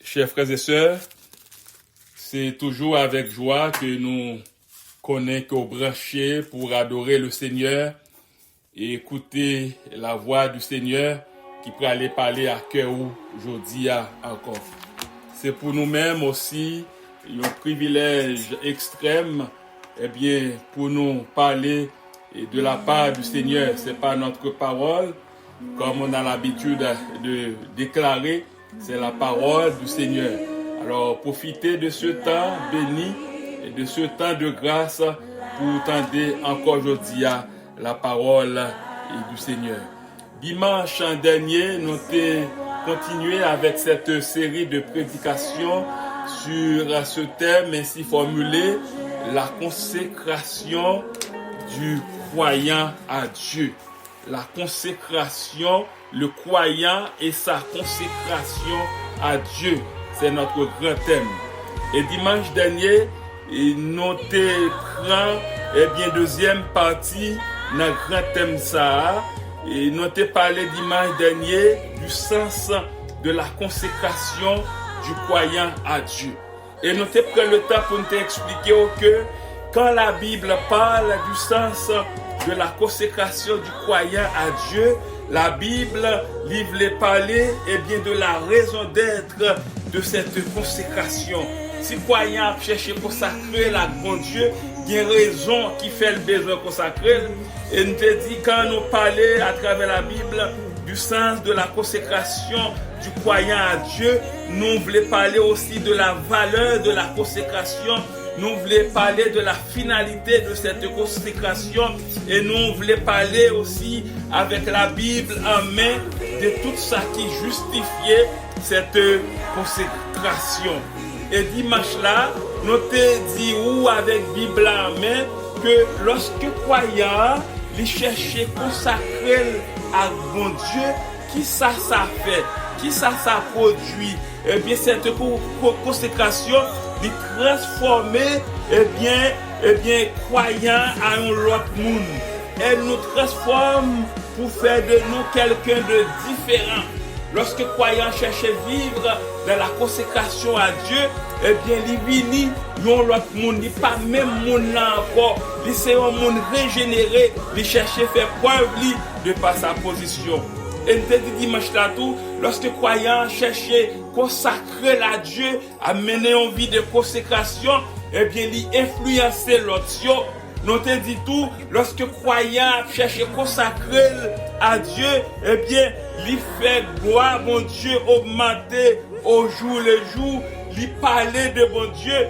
Chers frères et sœurs, c'est toujours avec joie que nous connaissons branchés pour adorer le Seigneur et écouter la voix du Seigneur qui peut aller parler à cœur aujourd'hui encore. C'est pour nous-mêmes aussi un privilège extrême, pour nous parler de la part du Seigneur. C'est pas notre parole, comme on a l'habitude de déclarer, c'est la parole du Seigneur. Alors, profitez de ce temps béni et de ce temps de grâce pour tendre encore aujourd'hui la parole du Seigneur. Dimanche dernier, nous avons continué avec cette série de prédications sur ce thème ainsi formulé, la consécration du croyant à Dieu. La consécration, le croyant et sa consécration à Dieu. C'est notre grand thème. Et dimanche dernier, nous avons deuxième partie dans le grand thème ça. Et nous avons parlé dimanche dernier du sens de la consécration du croyant à Dieu. Et nous avons pris le temps pour nous expliquer que quand la Bible parle du sens de la consécration du croyant à Dieu, la Bible livre parler de la raison d'être de cette consécration. Si le croyant cherche à consacrer la bon Dieu, il y a une raison qui fait le besoin de consacrer. Et nous te dit quand nous parlons à travers la Bible du sens de la consécration du croyant à Dieu, nous voulons parler aussi de la valeur de la consécration. Nous voulons parler de la finalité de cette consécration et nous voulons parler aussi avec la Bible en main de tout ça qui justifiait cette consécration. Et dimanche là, nous te dit avec la Bible en main que lorsque croyant, il cherchait consacrer à bon Dieu, qui ça fait, qui ça produit. Eh bien cette consécration de transformer croyant à un autre monde. Elle nous transforme pour faire de nous quelqu'un de différent. Lorsque croyant cherche à vivre dans la consécration à Dieu, il vient un autre monde, il pas même monde là encore, il c'est un monde régénéré, il cherche à faire preuve de par sa position. Et nous dit dimanche là tout, lorsque croyant cherche consacrer à Dieu, à mener une vie de consécration, il influence l'autre. Nous te dit tout, lorsque croyant cherche consacrer à Dieu, il fait gloire mon Dieu augmenter au jour le jour, il parler de bon Dieu,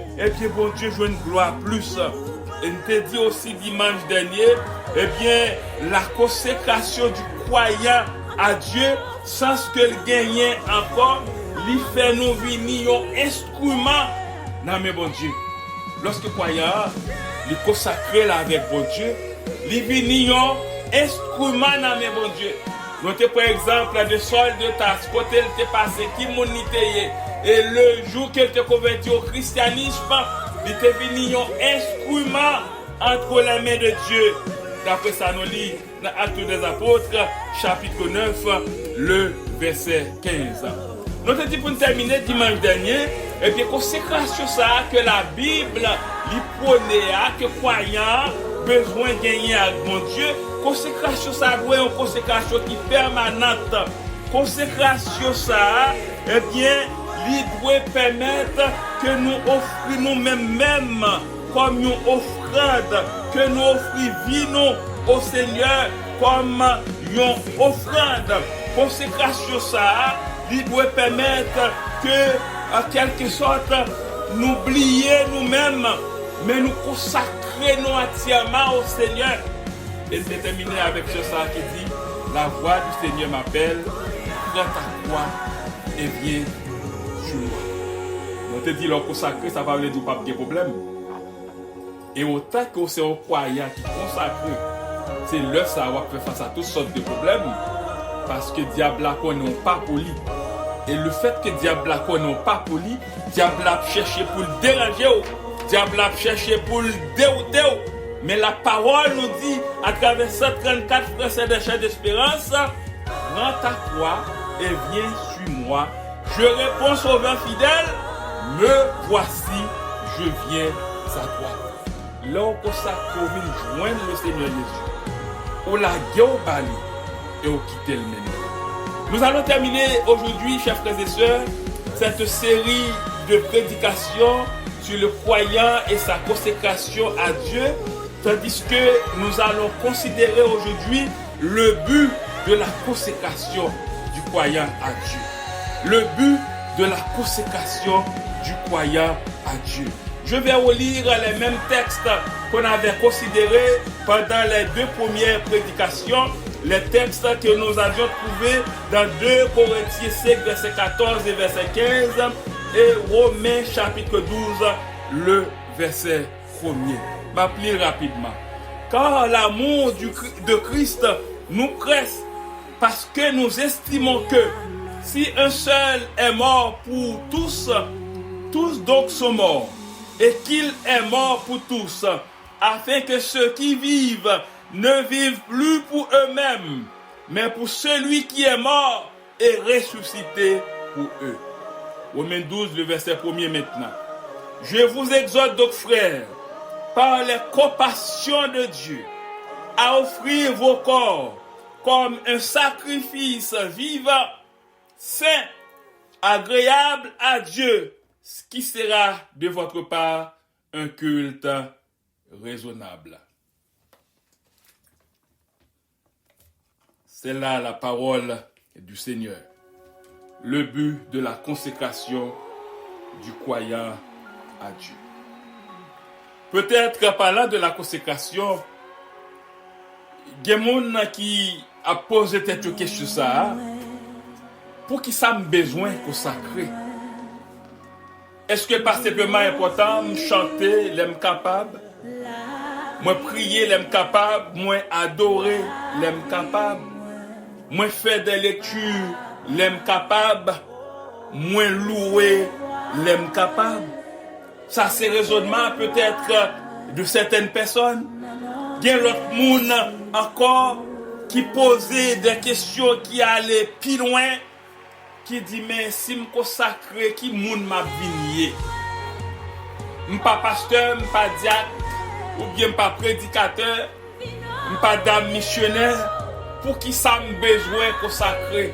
bon Dieu joue une gloire plus. Et nous te dit aussi dimanche dernier, la consécration du croyant à Dieu, sans ce que le gagne encore, il fait nous venir un instrument dans mes bon Dieu. Lorsque croyant, il consacré avec bon Dieu, il venir un instrument dans mes bon Dieu. Notez par exemple de sol de tasse, côté il t'est passé, qui monité, et le jour qu'il te converti au christianisme, il t'est venu un instrument entre les mains de Dieu. D'après ça, nous lit dans Actes des Apôtres, chapitre 9, le verset 15. Nous avons dit pour terminer dimanche dernier, consécration ça que la Bible lui prenait à que croyant besoin de gagner à mon Dieu. Consécration ça doit une consécration qui est permanente. Consécration ça, lui doit permettre que nous offrions nous-mêmes comme une offrande, que nous offrions au Seigneur comme une offrande. Consécration ça, il doit permettre que, en quelque sorte, nous oublier nous-mêmes, mais nous consacrer nous entièrement au Seigneur. Et c'est terminé avec ce ça qui dit, la voix du Seigneur m'appelle, prends ta croix et viens sur moi. On te dit, le consacrer, ça va veut dire pas de problème. Et autant que c'est un croyant qui consacre, c'est là ça va faire face à toutes sortes de problèmes. Parce que diable n'est pas poli. Et le fait que diable n'est pas poli, diable a cherché pour le déranger, diable a cherché pour le dérouter. Mais la parole nous dit, à travers 134 versets de chair d'espérance, prends ta croix et viens sur moi, Je réponds, Sauveur fidèle, me voici, je viens à toi. Là où ça pour joindre le Seigneur Jésus, ou la guerre au bali et au quitter le même. Nous allons terminer aujourd'hui, chers frères et sœurs, cette série de prédications sur le croyant et sa consécration à Dieu, tandis que nous allons considérer aujourd'hui le but de la consécration du croyant à Dieu. Le but de la consécration du croyant à Dieu. Je vais relire les mêmes textes qu'on avait considérés pendant les deux premières prédications, les textes que nous avions trouvés dans 2 Corinthiens 5, verset 14 et verset 15, et Romains chapitre 12, le verset 1er. M'appeler rapidement. Car l'amour de Christ nous presse parce que nous estimons que si un seul est mort pour tous, tous donc sont morts, et qu'il est mort pour tous, afin que ceux qui vivent ne vivent plus pour eux-mêmes, mais pour celui qui est mort et ressuscité pour eux. Romains 12, le verset 1er maintenant. Je vous exhorte donc, frères, par les compassions de Dieu, à offrir vos corps comme un sacrifice vivant, saint, agréable à Dieu, ce qui sera de votre part un culte raisonnable. C'est là la parole du Seigneur. Le but de la consécration du croyant à Dieu. Peut-être qu'en parlant de la consécration, il y a des gens qui a posé cette question ça. Pour qui ça me besoin de consacrer? Est-ce que pas simplement important me chanter, l'aime capable? Moi prier, l'aime capable? Moi adorer, l'aime capable? Moi faire des lectures, l'aime capable? Moi louer, l'aime capable? Ça c'est raisonnement peut-être de certaines personnes. Il y a l'autre monde encore qui posait des questions qui allaient plus loin, qui dit mais si me consacrer qui moun m'a vigné, m'pas pasteur, m'pas diacre ou bien m'pas prédicateur, m'pas dame missionnaire, pour qui ça me besoin consacrer?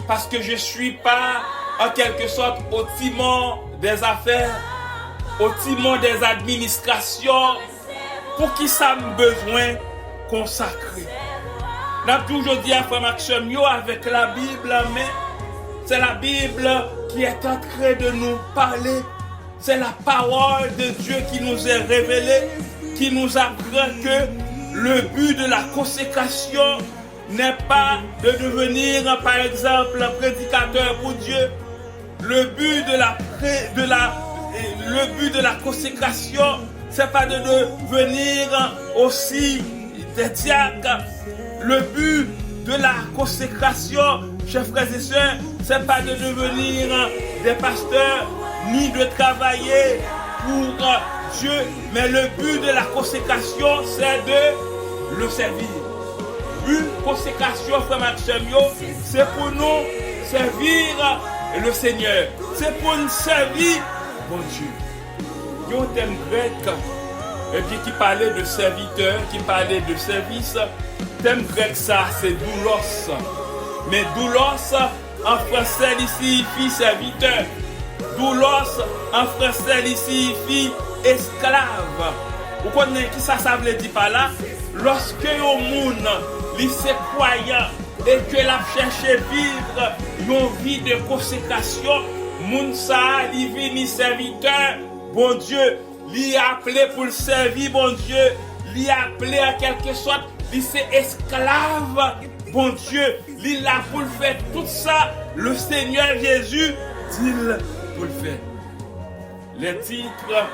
Parce que je suis pas en quelque sorte au timon des affaires, au timon des administrations, pour qui ça me besoin consacrer? N'a toujours dit à Frère Maxime avec la Bible en main. C'est la Bible qui est en train de nous parler. C'est la parole de Dieu qui nous est révélée, qui nous apprend que le but de la consécration n'est pas de devenir, par exemple, prédicateur pour Dieu. Le but de la consécration, c'est pas de devenir aussi des diacres. Le but de la consécration, chers frères et sœurs, c'est pas de devenir des pasteurs, ni de travailler pour Dieu, mais le but de la consécration, c'est de le servir. Une consécration, frère Maxime, c'est pour nous servir le Seigneur. C'est pour nous servir mon Dieu. Il y a un thème grec qui parlait de serviteur, qui parlait de service. Thème grec, ça, c'est doulos. Mais doulos, en français, ici, signifie serviteur. Doulos, en français, ici, signifie esclave. Vous connaissez qui ça veut dire par là? Lorsque le monde, il s'est croyant et que l'a cherché vivre une vie de consécration, moun ça, il vient serviteur, bon Dieu, il a appelé pour le servir, bon Dieu, il a appelé en quelque sorte, il s'est esclave, bon Dieu, il a pour le faire tout ça, le Seigneur Jésus dit pour le faire. Les titres,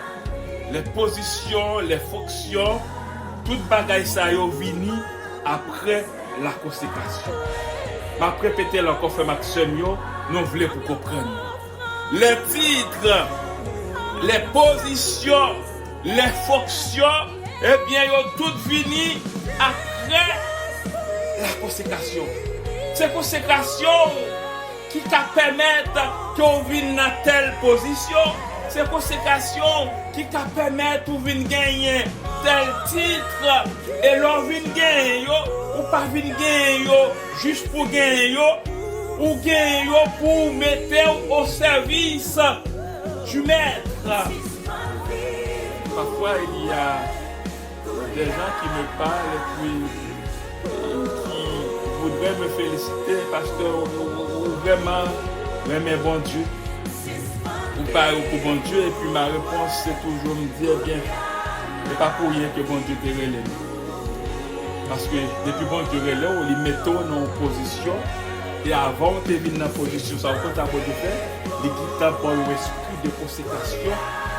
les positions, les fonctions, toute bagaille ça yo vini après la consécration. Après peut-être encore fait Maxime yo, nous voulons pour comprendre. Les titres, les positions, les fonctions, eh bien yo tout fini après la consécration. C'est consécration qui permettent qu'on vienne dans telle position. C'est consécration qui permettent qu'on vienne gagner tel titre. Et l'on vient gagner, ou pas vient gagner juste pour gagner, ou gagner pour mettre au service du maître. Parfois, il y a des gens qui me parlent et puis qui voudraient me féliciter parce que vraiment, mais bon Dieu, ou pas pour bon Dieu, et puis ma réponse c'est toujours me dire bien, c'est pas pour rien que bon Dieu te relève. Parce que depuis bon Dieu relève, on les met en position, et avant de venir dans la position, ça va pas de faire, les guitares pour l'esprit de consécration,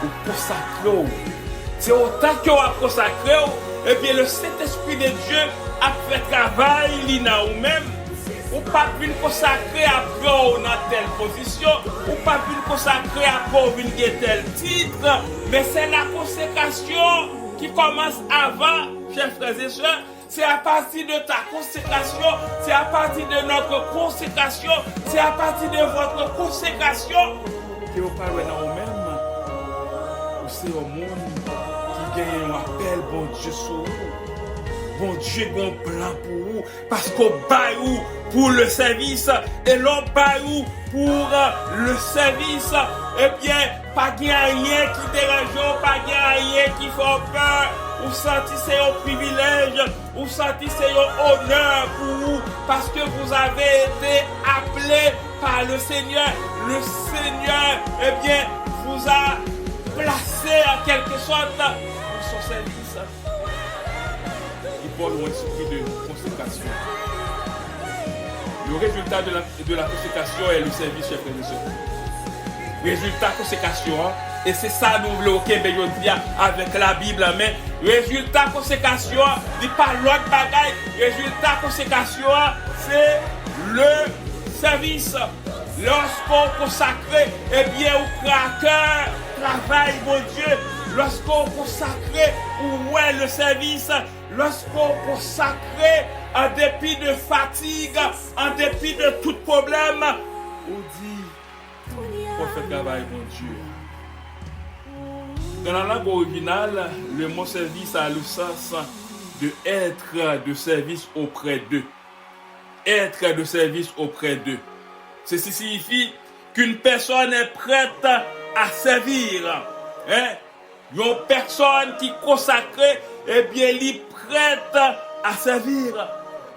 ou consacrer. C'est autant qu'on a consacré, et bien le Saint-Esprit de Dieu a fait travail là ou même. Ou pas pu consacrer après dans telle position, ou pas pu consacrer après venir tel titre, mais c'est la consécration qui commence avant, chers frères et sœurs. C'est à partir de ta consécration, c'est à partir de notre consécration, c'est à partir de votre consécration que vous parlez dans vous-même. C'est au monde qui gagne un appel, bon Dieu, sur vous. Bon Dieu, bon plan pour vous, parce qu'on bat vous pour le service, et l'on bat vous pour le service. Eh bien, pas rien qui dérange, pas rien qui fait peur. Vous sentez c'est un privilège, vous sentez c'est un honneur pour vous, parce que vous avez été appelé par le Seigneur. Le Seigneur, eh bien, vous a placé en quelque sorte pour son service. Il faut un esprit de consécration. Le résultat de la consécration est le service, chers frères et sœurs. Résultat consécration, et c'est ça nous voulons dire avec la Bible, mais résultat consécration, il n'est pas l'autre bagaille. Résultat consécation, c'est le service. Lorsqu'on consacre, eh bien, au cœur, travail, mon Dieu. Lorsqu'on consacre, où est le service? Lorsqu'on consacre, en dépit de fatigue, en dépit de tout problème, on dit, on fait travail, mon Dieu. Dans la langue originale, le mot service a le sens de être de service auprès d'eux. Être de service auprès d'eux. Ceci signifie qu'une personne est prête à servir. Une personne qui consacre, eh bien, elle est prête à servir.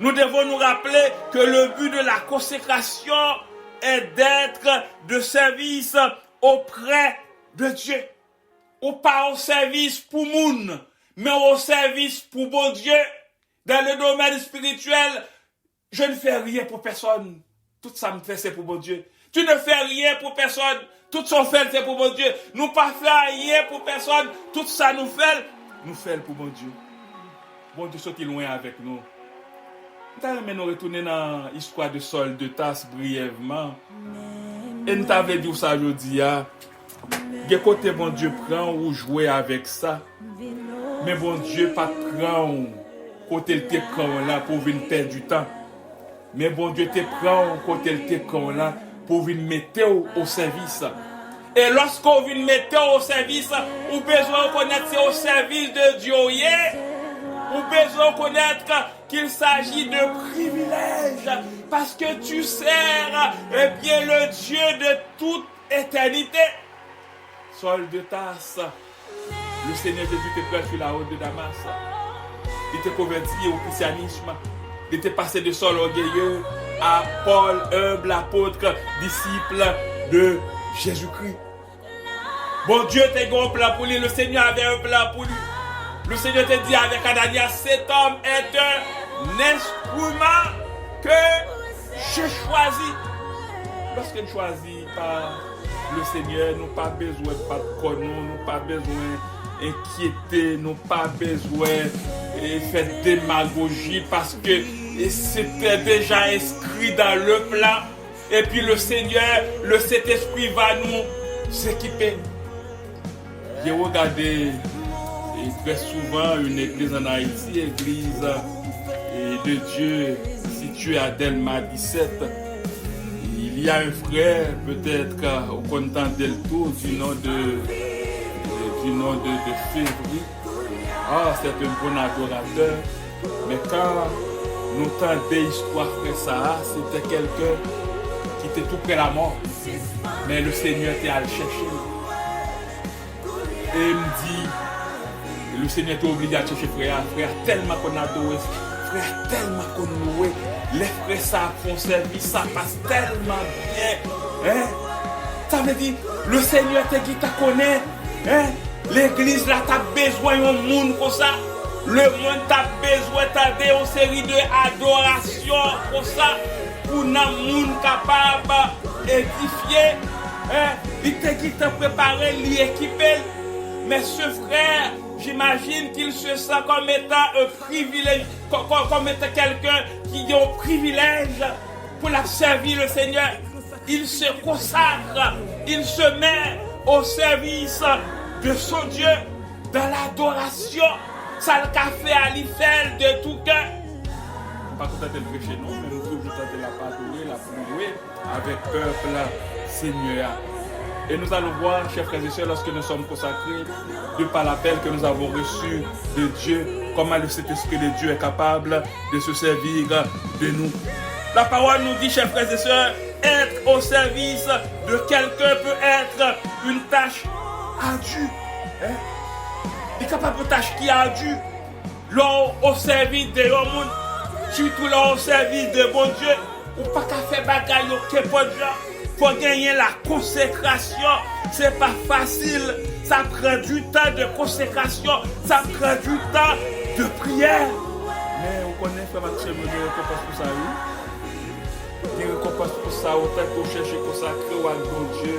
Nous devons nous rappeler que le but de la consécration est d'être de service auprès de Dieu. Ou pas au service pour moun, mais au service pour bon Dieu. Dans le domaine spirituel, je ne fais rien pour personne. Tout ça me fait, c'est pour bon Dieu. Tu ne fais rien pour personne. Tout ça fait, c'est pour bon Dieu. Nous pas faire rien pour personne. Tout ça nous fait pour bon Dieu. Bon Dieu sorti loin avec nous. Nous retourner dans l'histoire de Saul de Tarse brièvement. Et nous t'avons dit ça aujourd'hui. De côté bon Dieu prend ou jouer avec ça. Mais bon Dieu pas prend côté le te prend là pour venir perdre du temps. Mais bon Dieu te prend côté le te prend là pour venir mettre au service. Et lorsqu'on vient mettre au service, on a besoin de connaître c'est au service de Dieu. On a besoin de connaître qu'il s'agit de privilèges. Parce que tu sers eh bien, le Dieu de toute éternité. Saul de Tarse, le Seigneur Jésus te prend sur la route de Damas. Il te converti au christianisme. Il était passé de Saul orgueilleux à Paul, humble apôtre, disciple de Jésus-Christ. Bon Dieu t'a un plan pour lui, le Seigneur avait un plan pour lui. Le Seigneur te dit avec Ananias, cet homme est un instrument que je choisis. Lorsqu'on choisit par le Seigneur, nous pas besoin de connaître, nous pas besoin d'inquiéter, nous pas besoin de faire démagogie parce que c'était déjà inscrit dans le plan. Et puis le Seigneur, le Saint-Esprit va nous s'équiper. J'ai regardé très souvent une église en Haïti, église de Dieu située à Delma 17. Il Il y a un frère, peut-être au content del tout, du nom de Février. Ah, c'est un bon adorateur. Mais quand nous tentons l'histoire que ça, c'était quelqu'un qui était tout près de la mort. Mais le Seigneur était allé chercher. Et il me dit, le Seigneur était obligé à chercher frère. Frère, tellement qu'on a adoré. Frère, tellement qu'on louait. Les frères, ça font service, ça passe tellement bien. Hein? Ça veut dire, le Seigneur te qui te connaît. Hein? L'église là, t'as besoin d'un monde comme ça. Le monde t'a besoin d'une série d'adoration comme ça. Pour un monde capable d'édifier. Hein? Il te qui t'a préparé, l'équiper. Mais ce frère, j'imagine qu'il se sent comme étant un privilège, comme étant quelqu'un qui a un privilège pour la servir le Seigneur. Il se consacre, il se met au service de son Dieu, dans l'adoration. Ça le fait à l'Ifel de tout cœur. Pas tout à fait prêcher, non, mais nous toujours de la adorer, la louer avec peuple Seigneur. Et nous allons voir, chers frères et sœurs, lorsque nous sommes consacrés, de par l'appel que nous avons reçu de Dieu, comment le Saint-Esprit de Dieu est capable de se servir de nous. La parole nous dit, chers frères et sœurs, être au service de quelqu'un peut être une tâche ardue. Hein? Il est capable de tâche qui est ardue. Là, au service de l'homme, surtout là, au service de bon Dieu, ou pas qu'à faire bagaille au pas de gens. Pour gagner la consécration, c'est pas facile. Ça prend du temps de consécration, ça prend du temps de prière. Mais on connaît Frère Maxime, il y a une récompense pour ça, oui. Il y a une récompense pour ça, autant qu'on cherche à consacrer au bon Dieu,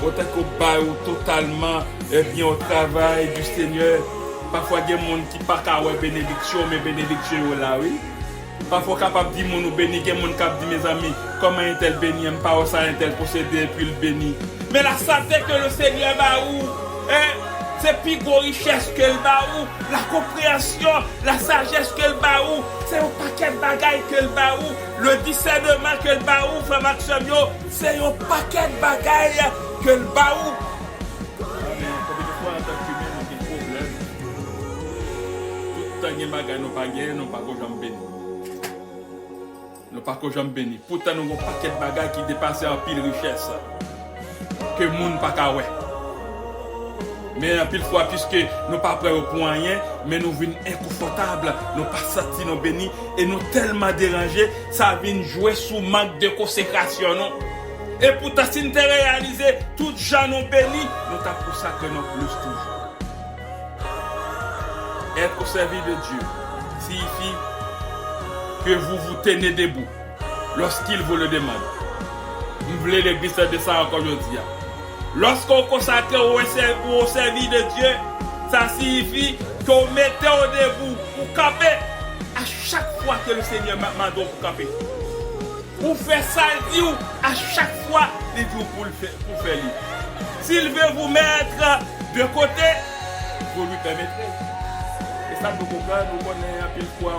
autant qu'on baille totalement bien au travail du Seigneur. Parfois, il y a des gens qui ne parlent pas de bénédiction, mais bénédiction là, oui. Parfois, capable de dire, nous bénis, il y a des gens qui disent, mes amis, comment un tel béni, un pas ça, un tel possédé, puis le béni. Mais la santé que le Seigneur va où, c'est plus gros richesse que le va où, la compréhension, la sagesse que le va où, c'est un paquet de bagailles que le va où, le discernement que le va où, Frère Maxime, c'est un paquet de bagailles que le va où. Amen. Combien de fois en tant qu'humain, nous avons des problèmes. Tout le temps, nous n'avons pas gagné, nous n'avons pas béni. Nous pas que j'aime béni. Pourtant, nous avons un paquet de bagages qui dépassent en pile richesse. Que le monde pas qu'à ouais. Mais en pile fois, puisque nous pas prêts au point rien, mais nous venons inconfortables, nous pas sentis nous bénis et nous tellement dérangés, ça vient jouer sous manque de consécration. Non? Et pourtant, si nous réalisé, tous les gens nous bénis, nous t'avons pour ça que nous plus toujours. Être au service de Dieu signifie que vous vous tenez debout lorsqu'il vous le demande. Vous voulez l'église de ça encore aujourd'hui. Lorsqu'on consacre au service de Dieu, ça signifie qu'on mettez au debout pour camper à chaque fois que le Seigneur m'a donné pour camper. Pour faire ça, il dit à chaque fois, il dit pour faire lui. S'il veut vous mettre de côté, vous lui permettrez. Et ça, nous connaissons un peu fois,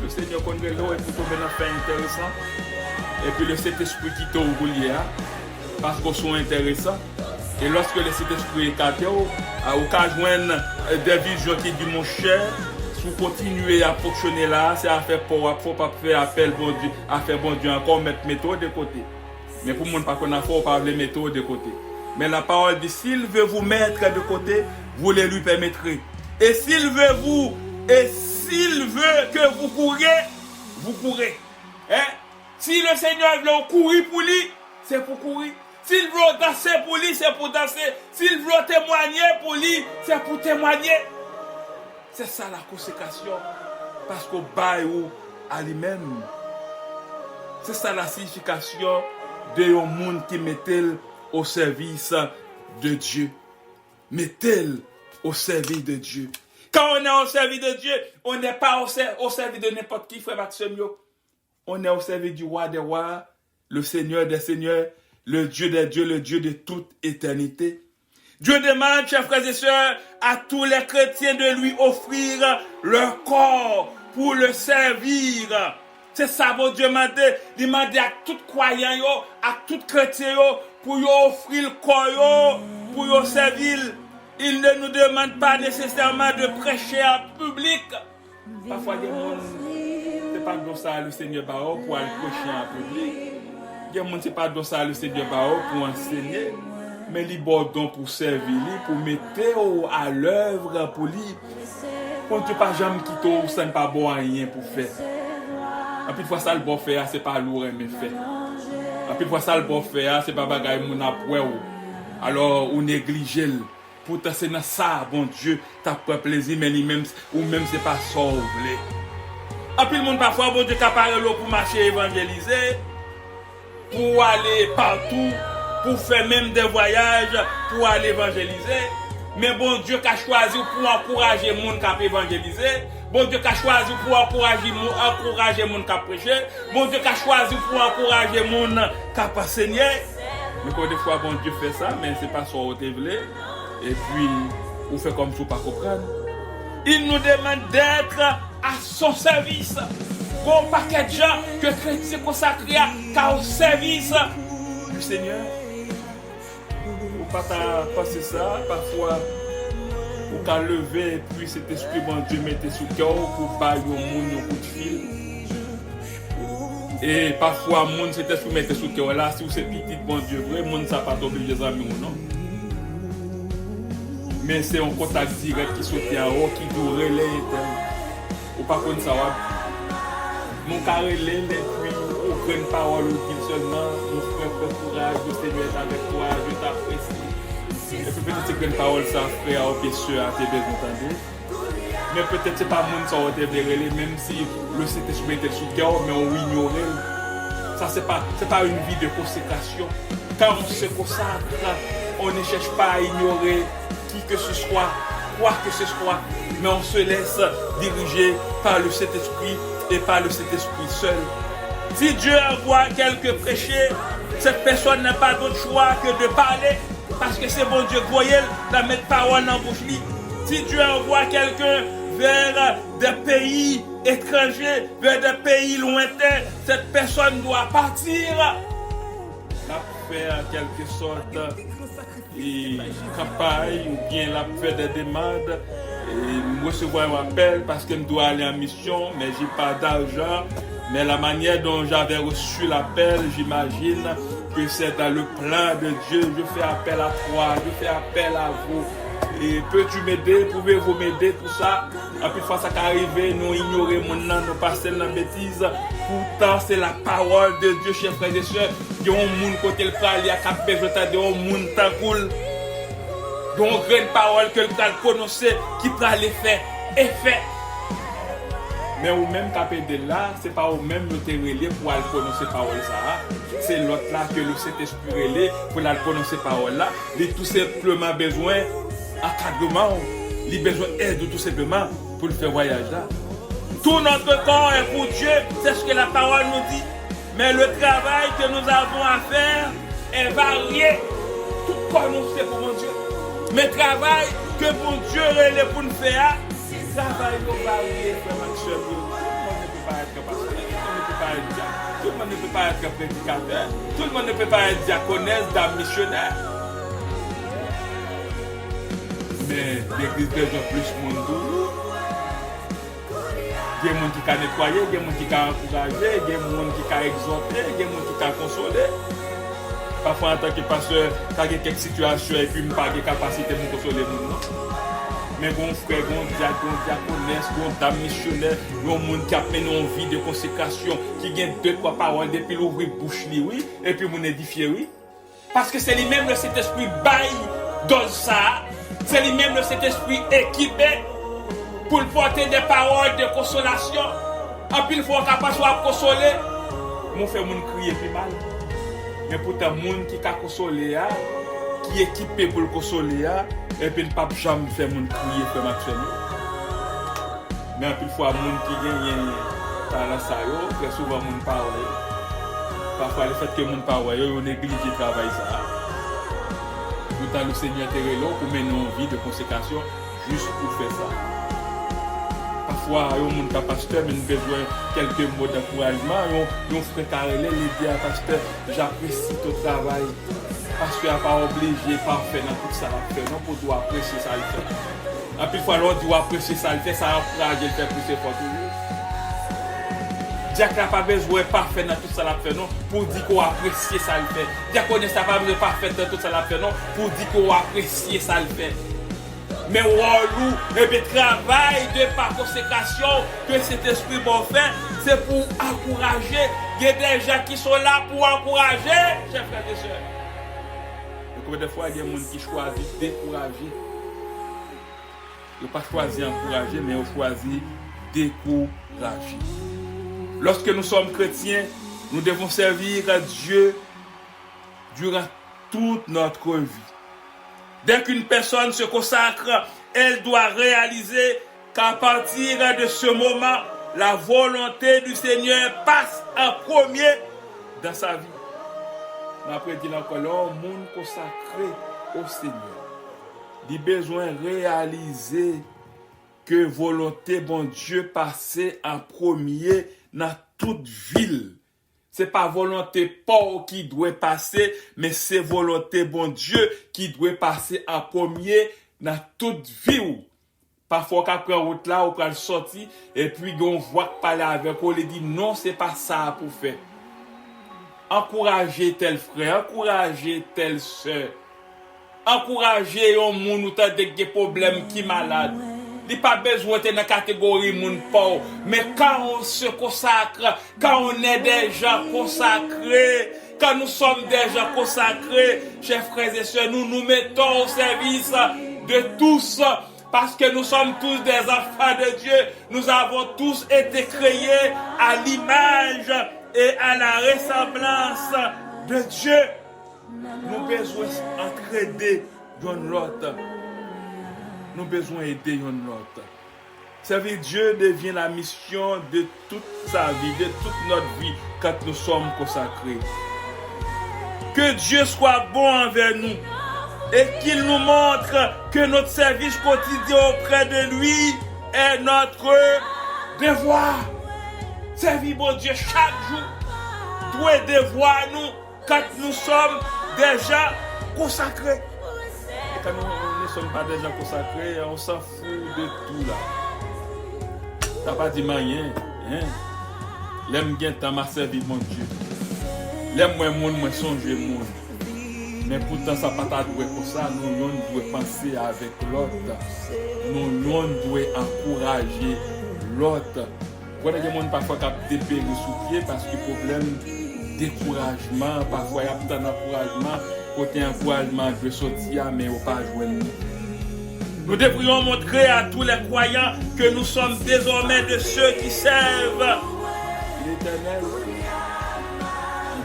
le Seigneur connaît l'eau et pour tomber dans fait intéressant. Et puis le Saint-Esprit qui t'a oublié, parce qu'on sont intéressants. Et lorsque le Saint-Esprit est capté, au cas joindre des visions qui disent mon cher, si vous continuez à fonctionner là, c'est à faire pour, faut pas faire appel bon Dieu, à faire bon Dieu encore mettre méthode de côté. Mais pour le monde pas qu'on a faut pas les méthodes de côté. Mais la parole dit s'il veut vous mettre de côté, vous les lui permettrez. Et s'il veut que vous couriez, vous courez. Hein? Si le Seigneur veut courir pour lui, c'est pour courir. S'il veut danser pour lui, c'est pour danser. S'il veut témoigner pour lui, c'est pour témoigner. C'est ça la consécration. Parce qu'au bail à lui-même. C'est ça la signification de un monde qui met-elle au service de Dieu. Met-elle au service de Dieu. Quand on est au service de Dieu, on n'est pas au service de n'importe qui, frère Maxime. On est au service du roi des rois, le Seigneur des seigneurs, le Dieu des dieux, le Dieu de toute éternité. Dieu demande, chers frères et sœurs, à tous les chrétiens de lui offrir leur corps pour le servir. C'est ça, bon Dieu m'a dit. Il m'a dit à tout croyant, à tout chrétien, pour y offrir le corps, pour y servir. Il ne nous demande pas nécessairement de prêcher en public. Parfois, il y a des gens, c'est pas dans ça le Seigneur Bao pour aller prêcher en public. Il y a des gens, c'est pas dans ça le Seigneur Bao pour enseigner. Mais il don pour servir, pour mettre à l'œuvre pour lui. Quand tu pas jamais quitté, ça n'est pas bon rien pour faire. Et puis, fois ça le bon faire, c'est pas lourd mais fait. Et puis, fois ça le bon faire, c'est pas bagaille mon après. Alors, on néglige. Pourtant, c'est dans ça, bon Dieu, t'as pas plaisir, mais lui-même, ou même c'est pas sauvé. Et puis, le monde parfois, bon Dieu, qui parle pour marcher évangéliser, pour aller partout, pour faire même des voyages, pour aller évangéliser. Mais bon Dieu qui a choisi pour encourager les gens qui évangéliser. Bon Dieu qui a choisi pour encourager les gens qui prêcher. Bon Dieu qui a choisi pour encourager les gens qui enseigner. Mais quand des fois, bon Dieu fait ça, mais ce n'est pas son révélé. Et puis, on fait comme si on ne pas comprendre. Il nous demande d'être à son service. Bon paquet de gens que chrétiens consacrés au service du Seigneur. Pas passer ça, parfois on peut lever et puis cet esprit bon Dieu mettait sous cœur pour bailler au monde un coup de fil. Et parfois le monde cet esprit mettait sous cœur là, si vous êtes petit bon Dieu vrai, le monde ça pas tomber les amis ou non. Mais c'est un contact direct qui saute en haut, qui doit relayer. Ou pas comme ça, mon carré et puis aucune parole ou qu'il seulement, mon frère, courage, le Seigneur est avec toi, je t'apprécie. Et puis peut-être que une parole ça frère ou bien sûr à tes besoins entendus. Mais peut-être c'est pas monde ça va te révéler, même si le Saint-Esprit était sous cœur, mais on ignore. Ça c'est pas une vie de consécration. Quand on se consacre, on ne cherche pas à ignorer qui que ce soit, quoi que ce soit, mais on se laisse diriger par le Saint-Esprit et par le Saint-Esprit seul. Si Dieu envoie quelqu'un prêcher, cette personne n'a pas d'autre choix que de parler, parce que c'est bon Dieu voyez la mettre parole dans la bouche. Si Dieu envoie quelqu'un vers des pays étrangers, vers des pays lointains, cette personne doit partir. La faire en quelque sorte et campagne ou bien la faire des demandes et recevoir un appel parce que je dois aller en mission, mais j'ai pas d'argent. Mais la manière dont j'avais reçu l'appel, j'imagine que c'est dans le plan de Dieu. Je fais appel à toi, je fais appel à vous. Et peux-tu m'aider? Pouvez-vous m'aider? Tout ça. Et puis, fois ça qui arrive, nous ignorer mon nom, nous passer dans la bêtise. Pourtant, c'est la parole de Dieu, chers frères et sœurs. Il y a un monde côté le parle, il y a quatre personnes, il y a un monde tant cool. Il y a une grande parole que le parle connaissait, qui parle faire effet. Mais ou même taper de là, c'est pas au même le relais pour aller prononcer parole ça. C'est l'autre là que le Saint-Esprit relais pour aller prononcer parole là. Il a tout simplement besoin d'encadrement, il a besoin d'aide tout simplement pour le faire voyage là. Tout notre corps est pour Dieu, c'est ce que la parole nous dit. Mais le travail que nous avons à faire est varié. Tout corps nous fait pour mon Dieu. Mais le travail que mon Dieu relais pour nous faire, travail nous varié, frère Maxwell. Tout le monde ne peut pas être prédicateur. Tout le monde ne peut pas être diaconesse, dame missionnaire. Mais l'église besoin plus de monde. Il y a des gens qui ont nettoyé, il y a des gens qui ont encouragé, il y a des gens qui ont exhorté, il y a des gens qui ont consolé. Parfois, en tant que pasteur, il y a quelques situations et puis je n'ai pas de capacité de consoler les gens. Mais bon frère, bon diaconesse, bon dame missionnaire, bon monde qui a mené une vie de consécration, qui gagne 2-3 paroles depuis l'ouvrir bouche oui, et puis mon édifier oui. Parce que c'est lui-même le Saint-Esprit bail dans ça, c'est lui-même le Saint-Esprit équipé pour porter des paroles de consolation. En plus, il faut capable de consoler. Mon frère, mon crier plus mal. Mais pourtant, mon qui a consolé, qui est équipé pour le consoler, et puis le pape jamais fait mon crier comme actuellement. Mais en plus, il faut un monde qui gagne par la saille, très souvent, mon parole. Parfois, le fait que mon parole, on néglige le travail. Pourtant, le Seigneur est là pour mener une vie de consécration juste pour faire ça. fois, il y a un monde qui pasteur, mais nous besoin quelques mots d'encouragement. Il y a un frère Carrelé, il dit à pasteur, j'apprécie ton travail. Pasteur n'a pas obligé, parfait dans tout ça à faire. Non, pour toi apprécier ça le fait. En plus, fois, l'on dit apprécier ça le fait, ça encourage le faire plus fort pour lui. Diacre n'a pas besoin parfait dans tout ça la fait non pour dire qu'on apprécie ça le fait. Diaconesse n'a pas besoin parfait dans tout ça la fait non pour dire qu'on apprécie ça le fait. Mais rôle et bien travail de par consécration que cet esprit bon fait, c'est pour encourager. Il y a des gens qui sont là pour encourager, chers frères et sœurs. Et combien de fois il y a des gens qui choisissent décourager. Ils n'ont pas choisi encourager, mais ils ont choisi décourager. Lorsque nous sommes chrétiens, nous devons servir à Dieu durant toute notre vie. Dès qu'une personne se consacre, elle doit réaliser qu'à partir de ce moment, la volonté du Seigneur passe en premier dans sa vie. Après, il y a encore un monde consacré au Seigneur. Il a besoin de réaliser que volonté bon Dieu passait en premier dans toute ville. C'est pas volonté pauvre qui doit passer, mais c'est volonté bon Dieu qui doit passer en premier dans toute ville. Parfois, qu'après route là, on peut sortir et puis on voit parler avec on lui dit non, c'est pas ça pour faire. Encourager tel frère, encourager telle soeur, encourager un monde qui a des problèmes qui malade. Il n'y a pas besoin d'être dans la catégorie moun pauvre. Mais quand on se consacre, quand on est déjà consacré, quand nous sommes déjà consacrés, chers frères et sœurs, nous nous mettons au service de tous. Parce que nous sommes tous des enfants de Dieu. Nous avons tous été créés à l'image et à la ressemblance de Dieu. Nous avons besoin d'entraider l'autre. Nous avons besoin d'aider l'autre. Servir Dieu devient la mission de toute sa vie, de toute notre vie, quand nous sommes consacrés. Que Dieu soit bon envers nous et qu'il nous montre que notre service quotidien auprès de lui est notre devoir. Servir mon Dieu chaque jour doit devoir nous quand nous sommes déjà consacrés. Et quand nous ne sommes pas déjà consacrés, on s'en fout de tout là. T'as pas dit rien, hein? L'aime bien ta m'a servi mon Dieu. L'aime moi monde, moi songer monde. Mais pourtant ça pas ta doué pour ça, nous devons penser avec l'autre. Nous devons encourager l'autre. Quand il y a des gens parfois qui ont dépéré sous pied parce que problème découragement, parfois il y a un encouragement, côté encouragement je veux sortir mais on pas jouer. Nous devrions montrer à tous les croyants que nous sommes désormais de ceux qui servent l'Éternel.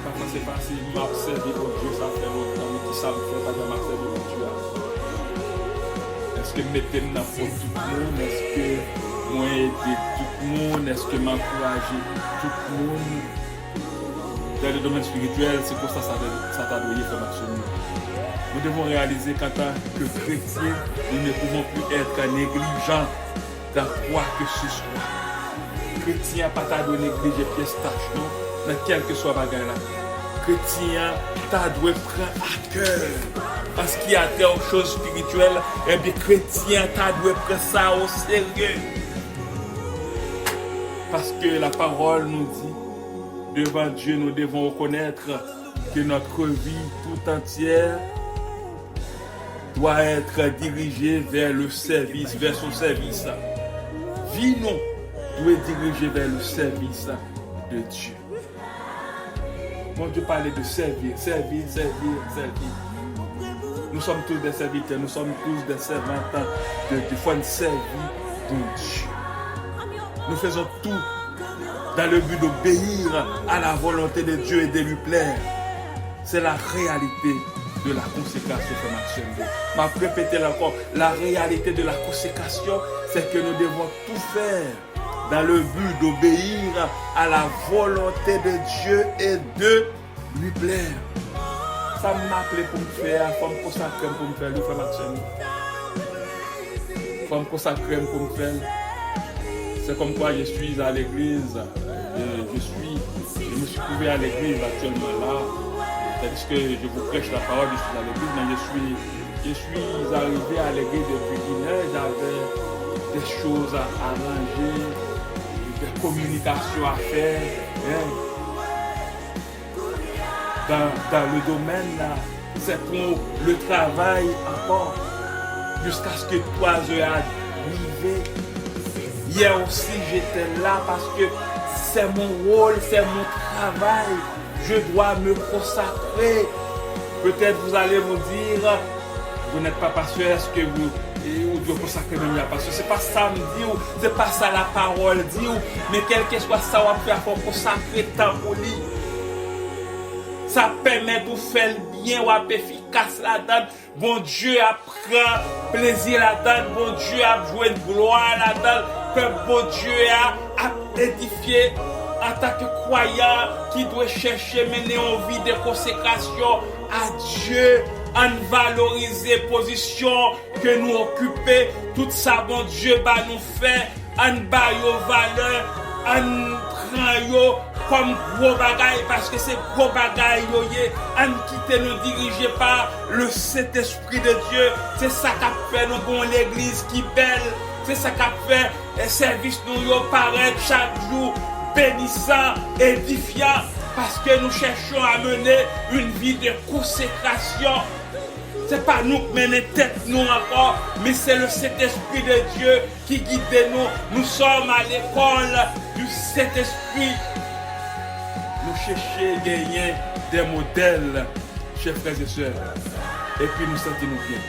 Parfois c'est facile, m'a servi pour Dieu, ça fait longtemps, mais qui ça me fait pas de m'a servi pour Dieu. Est-ce que mettez-moi dans tout le monde? Est-ce que moi aider tout le monde? Est-ce que m'encourager tout le monde? Dans le domaine spirituel, c'est pour ça que ça t'a donné comme action. Nous devons réaliser qu'en tant que chrétiens, nous ne pouvons plus être négligents dans quoi que ce soit. Chrétien pas t'a donné négliger pièce tâche, non? Dans quel que soit bagarre là. Chrétien t'a dû prendre à cœur. Parce qu'il y a des choses spirituelles, et bien chrétien t'a dû prendre ça au sérieux. Parce que la parole nous dit, devant Dieu, nous devons reconnaître que notre vie tout entière doit être dirigée vers le service, vers son service. Vie nous doit être dirigée vers le service de Dieu. Mon Dieu parlait de servir. Nous sommes tous des serviteurs, nous sommes tous des servants de foi servir de Dieu. Nous faisons tout dans le but d'obéir à la volonté de Dieu et de lui plaire. C'est la réalité de la consécration que Maxime. Je répéter encore, la réalité de la consécration, c'est que nous devons tout faire dans le but d'obéir à la volonté de Dieu et de lui plaire. Ça m'a appelé pour me faire, pour me consacrer pour me faire le frère Maxime. Pour me consacrer pour me faire. C'est comme quoi je suis à l'église, je me suis trouvé à l'église actuellement là, c'est-à-dire que je vous prêche la parole, je suis à l'église, mais je suis arrivé à l'église depuis une heure, j'avais des choses à arranger, des communications à faire, hein. Dans le domaine là, c'est pour le travail encore, jusqu'à ce que 3 heures arrivent. Hier aussi, j'étais là parce que c'est mon rôle, c'est mon travail. Je dois me consacrer. Peut-être vous allez vous dire, vous n'êtes pas pasteur, est-ce que vous devez consacrer même la pasteur? C'est pas ça me dit, ou c'est pas ça la parole dit, mais quel que soit ça, on va faire pour consacrer temps pour lui. Ça permet de faire le bien ou efficace là-dedans. Bon Dieu apprend plaisir là-dedans. Bon Dieu a joué de gloire là-dedans. Que bon Dieu a édifié en tant que croyant qui doit chercher mener en vie de consécration à Dieu, en valoriser position que nous occupons. Tout ça, bon Dieu, nous fait, en bas valeur, en prend yo comme gros bagaille parce que c'est gros bagaille yo yé, en quitter nous diriger par le Saint-Esprit de Dieu. C'est ça qu'a fait nous bon l'église qui belle. C'est ça qu'a fait les services nous yo paraître chaque jour bénissant, édifiant, parce que nous cherchons à mener une vie de consécration. C'est pas nous qui menons tête nous encore, mais c'est le Saint-Esprit de Dieu qui guide nous. Nous sommes à l'école du Saint-Esprit. Nous cherchons à gagner des modèles, chers frères et sœurs. Et puis nous sentons bien.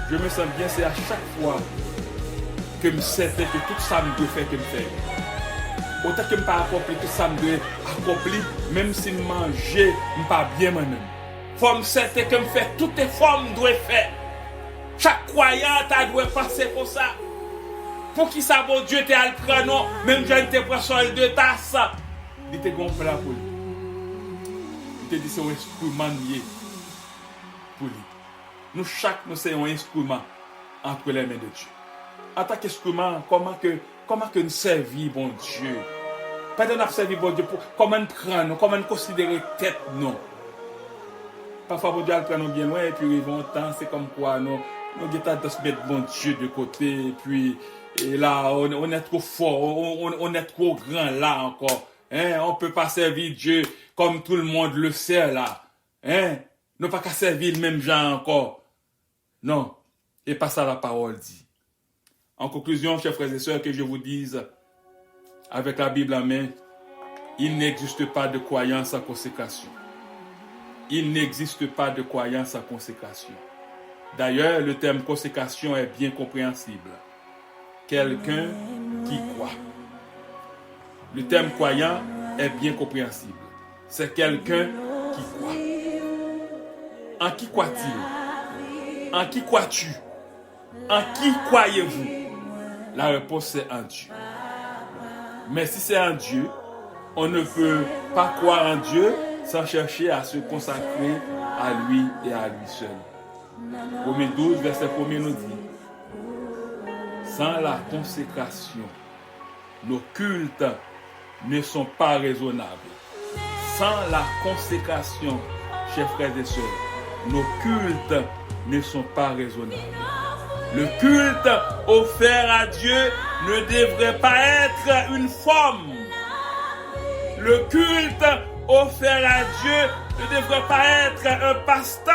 Je me sens bien, c'est à chaque fois que je sais que tout ça me doit faire que je fais. Autant que je ne pas accompli tout ça me doit accomplir, même si je mange, je ne suis pas bien moi-même. Faut me sentir que je fais toutes les formes doit faire. Chaque croyant doit passer pour ça. Pour qui ça bon Dieu te al prendre, même je ne te prends seul de tasse. Il te gonfle là pour lui. Il te dit c'est un instrument lié pour lui. Nous chaque nous c'est un instrument entre les mains de Dieu. En tant qu'instrument, comment que nous servir bon Dieu? Pas de nous servir bon Dieu pour comment nous prendre, comment nous considérer tête non. Parfois, bon Dieu, elle prend nous bien loin, et puis ils vont temps, c'est comme quoi, nous avons se mettre bon Dieu de côté, et puis, et là, on est trop fort, on est trop grand là encore. Hein? On ne peut pas servir Dieu comme tout le monde le sait là. Hein? Nous pas qu'à servir le même genre encore. Non, et pas ça la parole dit. En conclusion, chers frères et sœurs, que je vous dise, avec la Bible en main, il n'existe pas de croyance sans consécration. Il n'existe pas de croyance sans consécration. D'ailleurs, le terme consécration est bien compréhensible. Quelqu'un qui croit. Le terme croyant est bien compréhensible. C'est quelqu'un qui croit. En qui croit-il? En qui crois-tu? En qui croyez-vous? La réponse c'est en Dieu. Mais si c'est en Dieu, on ne peut pas croire en Dieu sans chercher à se consacrer à lui et à lui seul. Romains 12, verset 1 nous dit: sans la consécration, nos cultes ne sont pas raisonnables. Sans la consécration, chers frères et sœurs, nos cultes ne sont pas raisonnables. Le culte offert à Dieu ne devrait pas être une forme. Le culte offert à Dieu ne devrait pas être un passe-temps,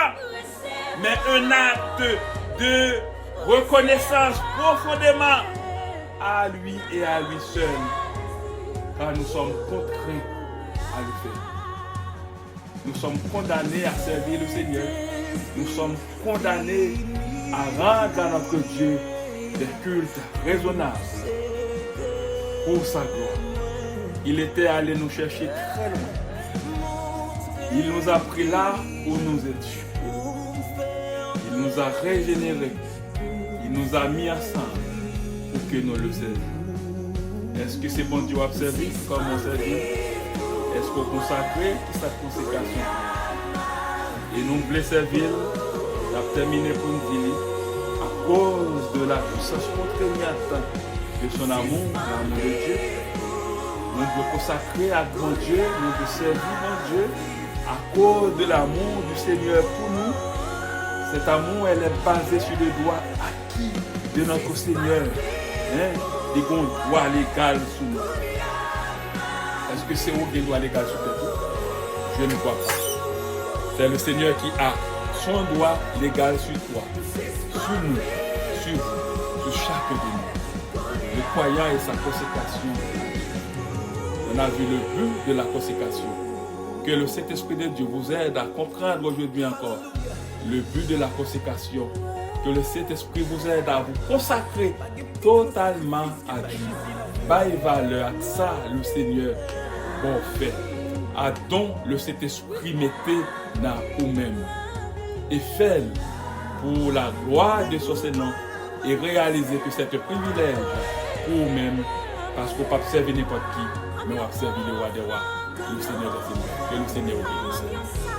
mais un acte de reconnaissance profondément à lui et à lui seul, car nous sommes contraints à le faire. Nous sommes condamnés à servir le Seigneur. Nous sommes condamnés à rendre à notre Dieu des cultes raisonnables pour sa gloire. Il était allé nous chercher très loin. Il nous a pris là où nous étions. Il nous a régénérés. Il nous a mis ensemble pour que nous le servions. Est-ce que c'est bon Dieu à servir comme on servit? Est-ce qu'on consacre sa consécration? Et nous voulons servir, on a terminé pour nous dire, à cause de la puissance contraignante de son amour, l'amour de Dieu. Nous devons consacrer à grand Dieu, nous devons servir grand Dieu à cause de l'amour du Seigneur pour nous. Cet amour, elle est basée sur le droit acquis de notre Seigneur. Des droits légaux sur nous. Est-ce que c'est où des droits légaux sur toi? Je ne crois pas. C'est le Seigneur qui a son droit légal sur toi, sur nous, sur vous, sur chacun de nous. Le croyant et sa consécration. On a vu le but de la consécration. Que le Saint-Esprit de Dieu vous aide à comprendre aujourd'hui encore le but de la consécration. Que le Saint-Esprit vous aide à vous consacrer totalement à Dieu. Baille valeur à ça, le Seigneur, bon fait. À don le Saint-Esprit mettez dans vous-même. Et faites pour la gloire de son Seigneur et réalisez que c'est un privilège pour vous-même parce qu'on ne peut pas servir n'importe qui, mais on va servir le roi des rois, le Seigneur des Seigneurs. Que le Seigneur vous bénisse.